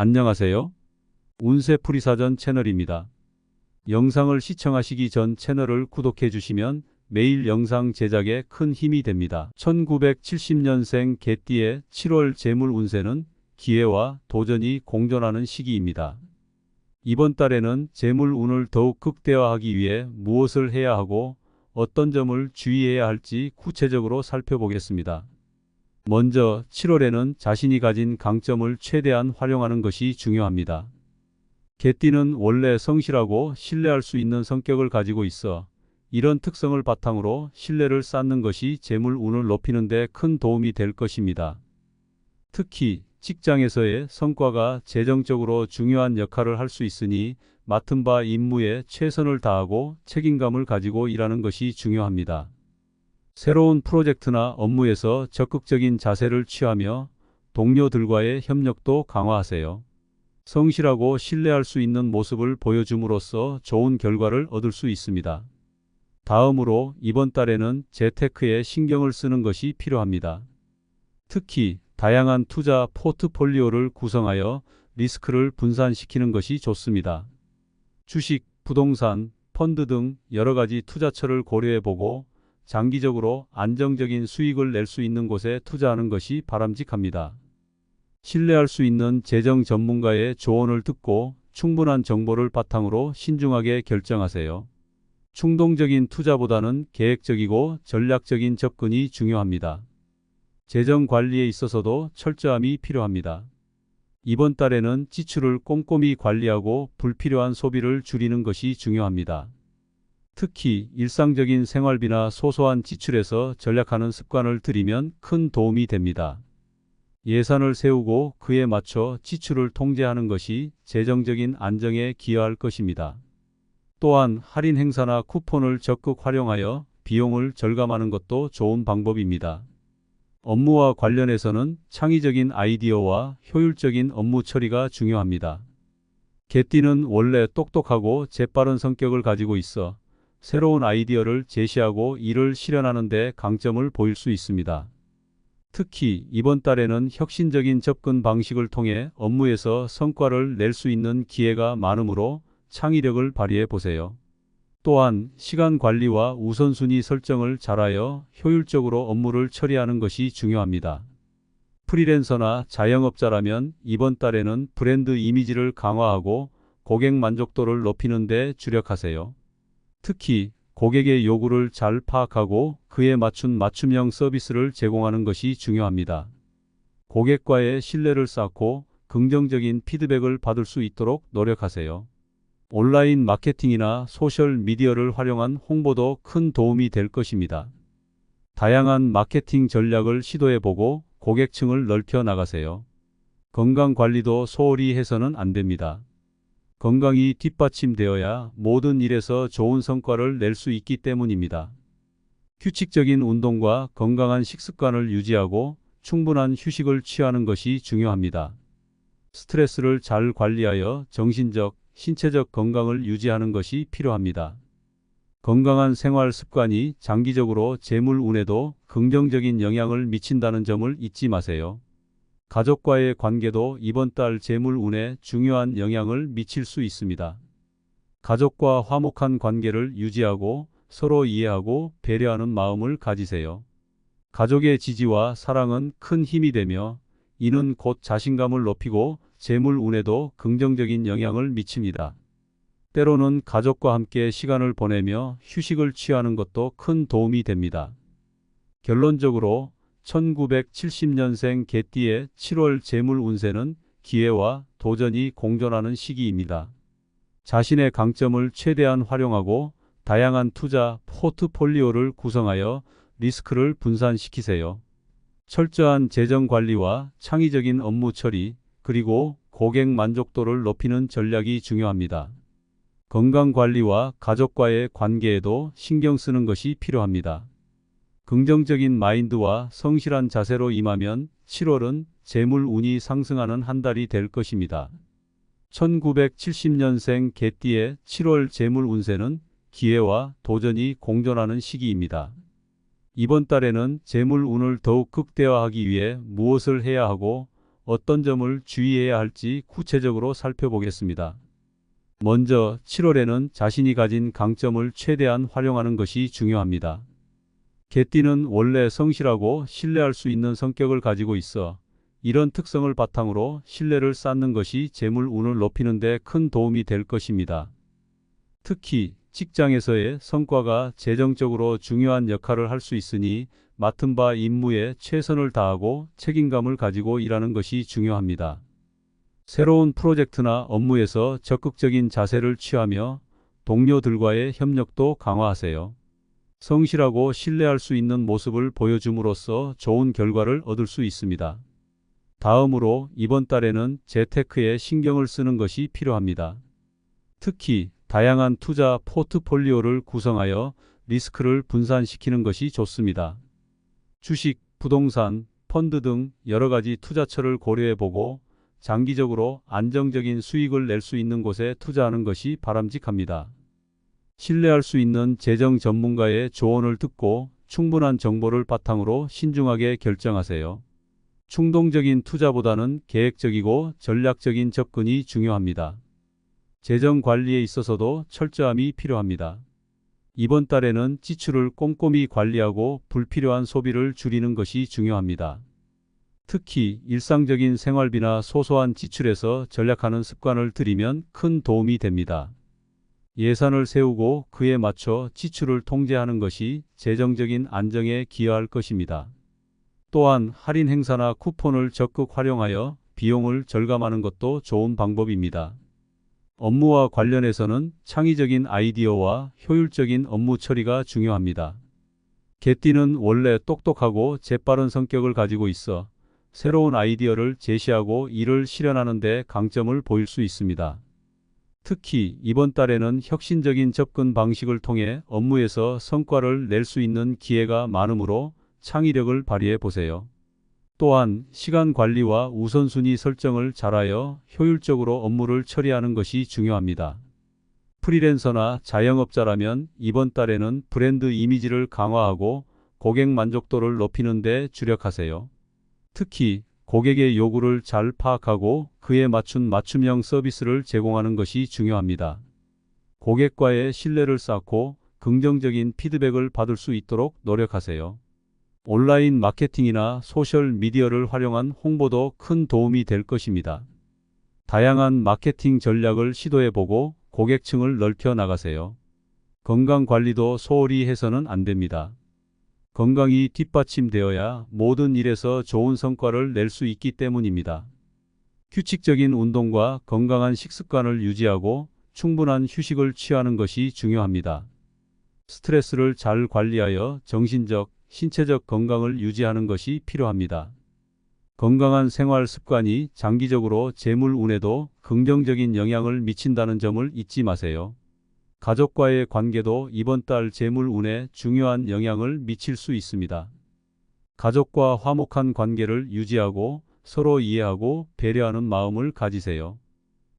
안녕하세요. 운세풀이사전 채널입니다. 영상을 시청하시기 전 채널을 구독해 주시면 매일 영상 제작에 큰 힘이 됩니다. 1970년생 개띠의 7월 재물 운세는 기회와 도전이 공존하는 시기입니다. 이번 달에는 재물 운을 더욱 극대화하기 위해 무엇을 해야 하고 어떤 점을 주의해야 할지 구체적으로 살펴보겠습니다. 먼저 7월에는 자신이 가진 강점을 최대한 활용하는 것이 중요합니다. 개띠는 원래 성실하고 신뢰할 수 있는 성격을 가지고 있어 이런 특성을 바탕으로 신뢰를 쌓는 것이 재물 운을 높이는 데 큰 도움이 될 것입니다. 특히 직장에서의 성과가 재정적으로 중요한 역할을 할 수 있으니 맡은 바 임무에 최선을 다하고 책임감을 가지고 일하는 것이 중요합니다. 새로운 프로젝트나 업무에서 적극적인 자세를 취하며 동료들과의 협력도 강화하세요. 성실하고 신뢰할 수 있는 모습을 보여줌으로써 좋은 결과를 얻을 수 있습니다. 다음으로 이번 달에는 재테크에 신경을 쓰는 것이 필요합니다. 특히 다양한 투자 포트폴리오를 구성하여 리스크를 분산시키는 것이 좋습니다. 주식, 부동산, 펀드 등 여러 가지 투자처를 고려해보고 장기적으로 안정적인 수익을 낼 수 있는 곳에 투자하는 것이 바람직합니다. 신뢰할 수 있는 재정 전문가의 조언을 듣고 충분한 정보를 바탕으로 신중하게 결정하세요. 충동적인 투자보다는 계획적이고 전략적인 접근이 중요합니다. 재정 관리에 있어서도 철저함이 필요합니다. 이번 달에는 지출을 꼼꼼히 관리하고 불필요한 소비를 줄이는 것이 중요합니다. 특히 일상적인 생활비나 소소한 지출에서 절약하는 습관을 들이면 큰 도움이 됩니다. 예산을 세우고 그에 맞춰 지출을 통제하는 것이 재정적인 안정에 기여할 것입니다. 또한 할인 행사나 쿠폰을 적극 활용하여 비용을 절감하는 것도 좋은 방법입니다. 업무와 관련해서는 창의적인 아이디어와 효율적인 업무 처리가 중요합니다. 개띠는 원래 똑똑하고 재빠른 성격을 가지고 있어 새로운 아이디어를 제시하고 이를 실현하는 데 강점을 보일 수 있습니다. 특히 이번 달에는 혁신적인 접근 방식을 통해 업무에서 성과를 낼 수 있는 기회가 많으므로 창의력을 발휘해 보세요. 또한 시간 관리와 우선순위 설정을 잘하여 효율적으로 업무를 처리하는 것이 중요합니다. 프리랜서나 자영업자라면 이번 달에는 브랜드 이미지를 강화하고 고객 만족도를 높이는 데 주력하세요. 특히 고객의 요구를 잘 파악하고 그에 맞춘 맞춤형 서비스를 제공하는 것이 중요합니다. 고객과의 신뢰를 쌓고 긍정적인 피드백을 받을 수 있도록 노력하세요. 온라인 마케팅이나 소셜 미디어를 활용한 홍보도 큰 도움이 될 것입니다. 다양한 마케팅 전략을 시도해보고 고객층을 넓혀 나가세요. 건강 관리도 소홀히 해서는 안 됩니다. 건강이 뒷받침되어야 모든 일에서 좋은 성과를 낼 수 있기 때문입니다. 규칙적인 운동과 건강한 식습관을 유지하고 충분한 휴식을 취하는 것이 중요합니다. 스트레스를 잘 관리하여 정신적, 신체적 건강을 유지하는 것이 필요합니다. 건강한 생활 습관이 장기적으로 재물 운에도 긍정적인 영향을 미친다는 점을 잊지 마세요. 가족과의 관계도 이번 달 재물 운에 중요한 영향을 미칠 수 있습니다. 가족과 화목한 관계를 유지하고 서로 이해하고 배려하는 마음을 가지세요. 가족의 지지와 사랑은 큰 힘이 되며 이는 곧 자신감을 높이고 재물 운에도 긍정적인 영향을 미칩니다. 때로는 가족과 함께 시간을 보내며 휴식을 취하는 것도 큰 도움이 됩니다. 결론적으로 1970년생 개띠의 7월 재물 운세는 기회와 도전이 공존하는 시기입니다. 자신의 강점을 최대한 활용하고 다양한 투자 포트폴리오를 구성하여 리스크를 분산시키세요. 철저한 재정 관리와 창의적인 업무 처리, 그리고 고객 만족도를 높이는 전략이 중요합니다. 건강 관리와 가족과의 관계에도 신경 쓰는 것이 필요합니다. 긍정적인 마인드와 성실한 자세로 임하면 7월은 재물 운이 상승하는 한 달이 될 것입니다. 1970년생 개띠의 7월 재물 운세는 기회와 도전이 공존하는 시기입니다. 이번 달에는 재물 운을 더욱 극대화하기 위해 무엇을 해야 하고 어떤 점을 주의해야 할지 구체적으로 살펴보겠습니다. 먼저 7월에는 자신이 가진 강점을 최대한 활용하는 것이 중요합니다. 개띠는 원래 성실하고 신뢰할 수 있는 성격을 가지고 있어 이런 특성을 바탕으로 신뢰를 쌓는 것이 재물 운을 높이는 데 큰 도움이 될 것입니다. 특히 직장에서의 성과가 재정적으로 중요한 역할을 할 수 있으니 맡은 바 임무에 최선을 다하고 책임감을 가지고 일하는 것이 중요합니다. 새로운 프로젝트나 업무에서 적극적인 자세를 취하며 동료들과의 협력도 강화하세요. 성실하고 신뢰할 수 있는 모습을 보여줌으로써 좋은 결과를 얻을 수 있습니다. 다음으로 이번 달에는 재테크에 신경을 쓰는 것이 필요합니다. 특히 다양한 투자 포트폴리오를 구성하여 리스크를 분산시키는 것이 좋습니다. 주식, 부동산, 펀드 등 여러 가지 투자처를 고려해보고 장기적으로 안정적인 수익을 낼 수 있는 곳에 투자하는 것이 바람직합니다. 신뢰할 수 있는 재정 전문가의 조언을 듣고 충분한 정보를 바탕으로 신중하게 결정하세요. 충동적인 투자보다는 계획적이고 전략적인 접근이 중요합니다. 재정 관리에 있어서도 철저함이 필요합니다. 이번 달에는 지출을 꼼꼼히 관리하고 불필요한 소비를 줄이는 것이 중요합니다. 특히 일상적인 생활비나 소소한 지출에서 전략하는 습관을 들이면 큰 도움이 됩니다. 예산을 세우고 그에 맞춰 지출을 통제하는 것이 재정적인 안정에 기여할 것입니다. 또한 할인 행사나 쿠폰을 적극 활용하여 비용을 절감하는 것도 좋은 방법입니다. 업무와 관련해서는 창의적인 아이디어와 효율적인 업무 처리가 중요합니다. 개띠는 원래 똑똑하고 재빠른 성격을 가지고 있어 새로운 아이디어를 제시하고 이를 실현하는 데 강점을 보일 수 있습니다. 특히 이번 달에는 혁신적인 접근 방식을 통해 업무에서 성과를 낼 수 있는 기회가 많으므로 창의력을 발휘해 보세요. 또한 시간 관리와 우선순위 설정을 잘하여 효율적으로 업무를 처리하는 것이 중요합니다. 프리랜서나 자영업자라면 이번 달에는 브랜드 이미지를 강화하고 고객 만족도를 높이는 데 주력하세요. 특히 고객의 요구를 잘 파악하고 그에 맞춘 맞춤형 서비스를 제공하는 것이 중요합니다. 고객과의 신뢰를 쌓고 긍정적인 피드백을 받을 수 있도록 노력하세요. 온라인 마케팅이나 소셜 미디어를 활용한 홍보도 큰 도움이 될 것입니다. 다양한 마케팅 전략을 시도해보고 고객층을 넓혀 나가세요. 건강 관리도 소홀히 해서는 안 됩니다. 건강이 뒷받침되어야 모든 일에서 좋은 성과를 낼 수 있기 때문입니다. 규칙적인 운동과 건강한 식습관을 유지하고 충분한 휴식을 취하는 것이 중요합니다. 스트레스를 잘 관리하여 정신적, 신체적 건강을 유지하는 것이 필요합니다. 건강한 생활 습관이 장기적으로 재물 운에도 긍정적인 영향을 미친다는 점을 잊지 마세요. 가족과의 관계도 이번 달 재물 운에 중요한 영향을 미칠 수 있습니다. 가족과 화목한 관계를 유지하고 서로 이해하고 배려하는 마음을 가지세요.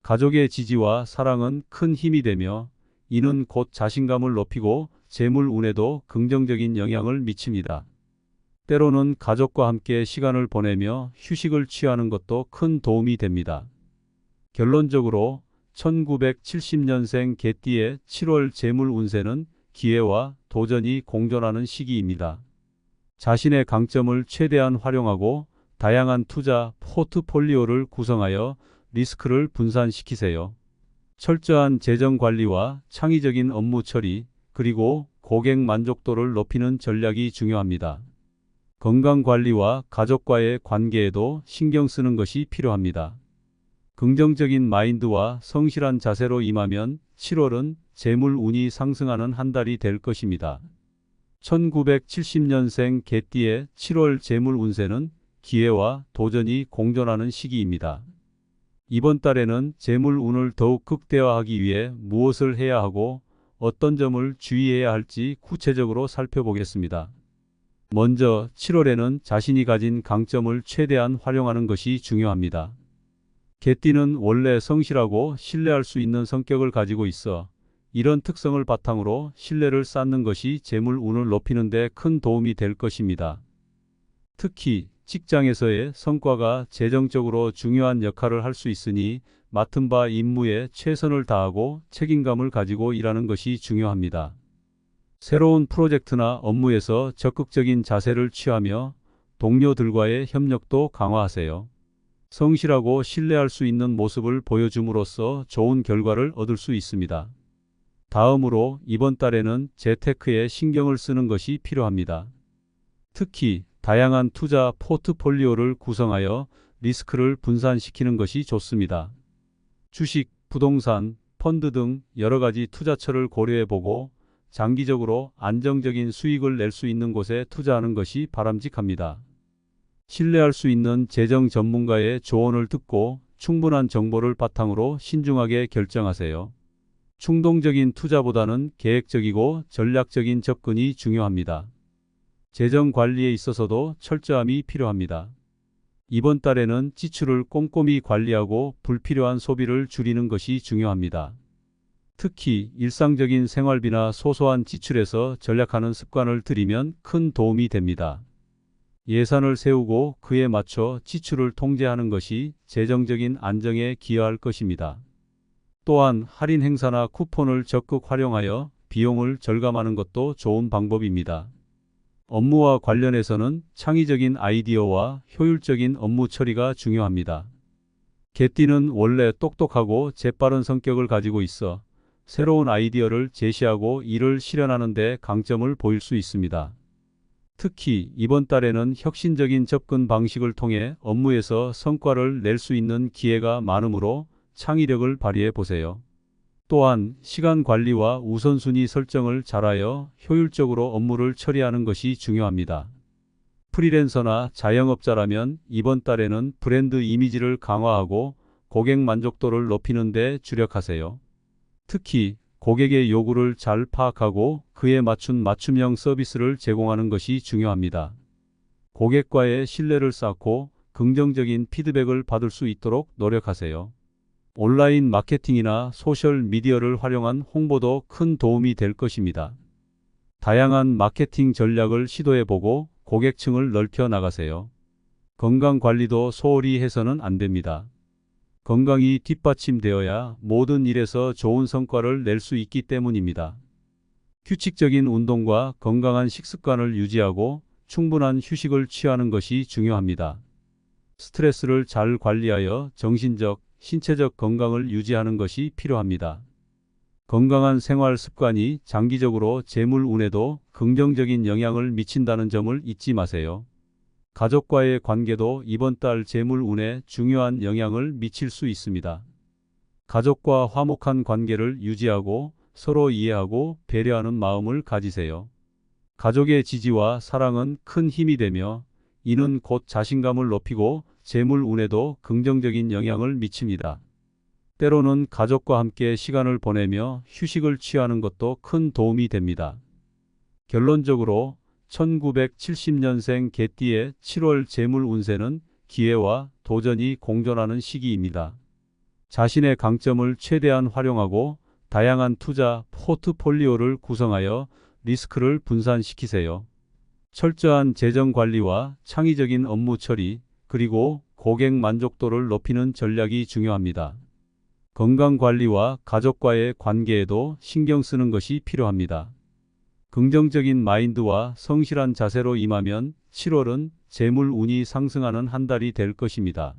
가족의 지지와 사랑은 큰 힘이 되며 이는 곧 자신감을 높이고 재물 운에도 긍정적인 영향을 미칩니다. 때로는 가족과 함께 시간을 보내며 휴식을 취하는 것도 큰 도움이 됩니다. 결론적으로 1970년생 개띠의 7월 재물 운세는 기회와 도전이 공존하는 시기입니다. 자신의 강점을 최대한 활용하고 다양한 투자 포트폴리오를 구성하여 리스크를 분산시키세요. 철저한 재정 관리와 창의적인 업무 처리, 그리고 고객 만족도를 높이는 전략이 중요합니다. 건강 관리와 가족과의 관계에도 신경 쓰는 것이 필요합니다. 긍정적인 마인드와 성실한 자세로 임하면 7월은 재물 운이 상승하는 한 달이 될 것입니다. 1970년생 개띠의 7월 재물 운세는 기회와 도전이 공존하는 시기입니다. 이번 달에는 재물 운을 더욱 극대화하기 위해 무엇을 해야 하고 어떤 점을 주의해야 할지 구체적으로 살펴보겠습니다. 먼저 7월에는 자신이 가진 강점을 최대한 활용하는 것이 중요합니다. 개띠는 원래 성실하고 신뢰할 수 있는 성격을 가지고 있어 이런 특성을 바탕으로 신뢰를 쌓는 것이 재물 운을 높이는 데 큰 도움이 될 것입니다. 특히 직장에서의 성과가 재정적으로 중요한 역할을 할 수 있으니 맡은 바 임무에 최선을 다하고 책임감을 가지고 일하는 것이 중요합니다. 새로운 프로젝트나 업무에서 적극적인 자세를 취하며 동료들과의 협력도 강화하세요. 성실하고 신뢰할 수 있는 모습을 보여줌으로써 좋은 결과를 얻을 수 있습니다. 다음으로 이번 달에는 재테크에 신경을 쓰는 것이 필요합니다. 특히 다양한 투자 포트폴리오를 구성하여 리스크를 분산시키는 것이 좋습니다. 주식, 부동산, 펀드 등 여러 가지 투자처를 고려해 보고 장기적으로 안정적인 수익을 낼 수 있는 곳에 투자하는 것이 바람직합니다. 신뢰할 수 있는 재정 전문가의 조언을 듣고 충분한 정보를 바탕으로 신중하게 결정하세요. 충동적인 투자보다는 계획적이고 전략적인 접근이 중요합니다. 재정 관리에 있어서도 철저함이 필요합니다. 이번 달에는 지출을 꼼꼼히 관리하고 불필요한 소비를 줄이는 것이 중요합니다. 특히 일상적인 생활비나 소소한 지출에서 절약하는 습관을 들이면 큰 도움이 됩니다. 예산을 세우고 그에 맞춰 지출을 통제하는 것이 재정적인 안정에 기여할 것입니다. 또한 할인 행사나 쿠폰을 적극 활용하여 비용을 절감하는 것도 좋은 방법입니다. 업무와 관련해서는 창의적인 아이디어와 효율적인 업무 처리가 중요합니다. 개띠는 원래 똑똑하고 재빠른 성격을 가지고 있어 새로운 아이디어를 제시하고 이를 실현하는 데 강점을 보일 수 있습니다. 특히 이번 달에는 혁신적인 접근 방식을 통해 업무에서 성과를 낼 수 있는 기회가 많으므로 창의력을 발휘해 보세요. 또한 시간 관리와 우선순위 설정을 잘하여 효율적으로 업무를 처리하는 것이 중요합니다. 프리랜서나 자영업자라면 이번 달에는 브랜드 이미지를 강화하고 고객 만족도를 높이는 데 주력하세요. 특히 고객의 요구를 잘 파악하고 그에 맞춘 맞춤형 서비스를 제공하는 것이 중요합니다. 고객과의 신뢰를 쌓고 긍정적인 피드백을 받을 수 있도록 노력하세요. 온라인 마케팅이나 소셜 미디어를 활용한 홍보도 큰 도움이 될 것입니다. 다양한 마케팅 전략을 시도해보고 고객층을 넓혀 나가세요. 건강 관리도 소홀히 해서는 안 됩니다. 건강이 뒷받침되어야 모든 일에서 좋은 성과를 낼 수 있기 때문입니다. 규칙적인 운동과 건강한 식습관을 유지하고 충분한 휴식을 취하는 것이 중요합니다. 스트레스를 잘 관리하여 정신적, 신체적 건강을 유지하는 것이 필요합니다. 건강한 생활 습관이 장기적으로 재물 운에도 긍정적인 영향을 미친다는 점을 잊지 마세요. 가족과의 관계도 이번 달 재물 운에 중요한 영향을 미칠 수 있습니다. 가족과 화목한 관계를 유지하고 서로 이해하고 배려하는 마음을 가지세요. 가족의 지지와 사랑은 큰 힘이 되며 이는 곧 자신감을 높이고 재물 운에도 긍정적인 영향을 미칩니다. 때로는 가족과 함께 시간을 보내며 휴식을 취하는 것도 큰 도움이 됩니다. 결론적으로 1970년생 개띠의 7월 재물 운세는 기회와 도전이 공존하는 시기입니다. 자신의 강점을 최대한 활용하고 다양한 투자 포트폴리오를 구성하여 리스크를 분산시키세요. 철저한 재정 관리와 창의적인 업무 처리, 그리고 고객 만족도를 높이는 전략이 중요합니다. 건강 관리와 가족과의 관계에도 신경 쓰는 것이 필요합니다. 긍정적인 마인드와 성실한 자세로 임하면 7월은 재물 운이 상승하는 한 달이 될 것입니다.